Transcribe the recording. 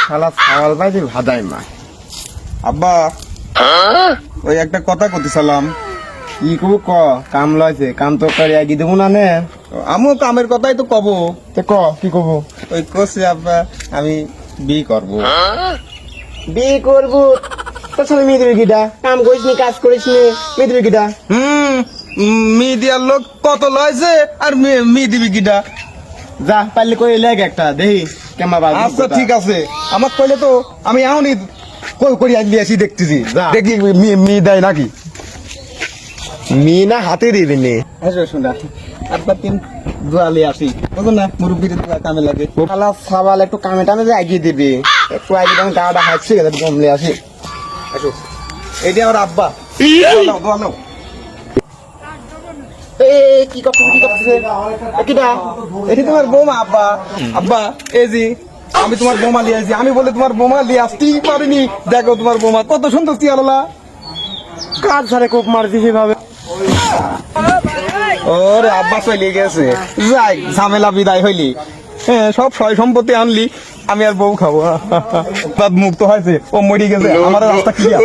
শালা ছাওয়াল পাইছি ভাদাই মা। আব্বা ওই একটা কথা কইতেছিলাম। কি কব ক, কাম লইছে, কাম তো করে আগি দেবো না নে। আমিও কামের কথাই তো কব। তে ক কি কব? ওই কইছি আব্বা আমি বিয়ে করব। বিয়ে করবো তোর সঙ্গে মেয়ে দিবি কিটা? কাম করিস নি, কাজ করিস নি, মেয়ে দিবি কিটা? মেয়ে দিয়ার লোক কত লয়ছে আর মেয়ে দিবি কিটা? যা পারলে কই লেগ একটা দেহি কেমা বাজ। আচ্ছা ঠিক আছে, আমার কইলে তো আমি এখনই কই করি আনলি আসি দেখতেছি। যা। দেখি মেয়ে দেয় নাকি। মেয়ে না হাতে দিবি নি। আসো শোনা আব্বা তিন দোয়ালে আসি বুঝো না, মুরব্বীর দোয়া কামে লাগে। শালা ছাওয়াল একটু কামে টামে যে আগিয়ে দিবি, একটু আগে তখন গাড়াটা হাঁটছে গেলে কমলে আসি। আসো এইটা আমার আব্বা। দোয়া নাও। এ কি করছিস, কি করছিস? কিটা? এটি তোমার বৌমা আব্বা। আব্বা এই যে আমি তোমার বোমা লিয়ে আসি, আমি বলে তোমার বোমা লিয়ে আসতেই পারিনি। দেখো তোমার বোমা কত সুন্দর তিয়ালা। কাজ ছাড়ে কোপ মারছিস এভাবে? ওরে আব্বা চলে গেছে, যাই ঝামেলা বিদায় হইলি। হ্যাঁ সব সয় সম্পত্তি আনলি, আমি আর বউ খাবো। তার মুক্ত হয়েছে, ও মরি গেছে, আমার রাস্তা ক্লিয়ার।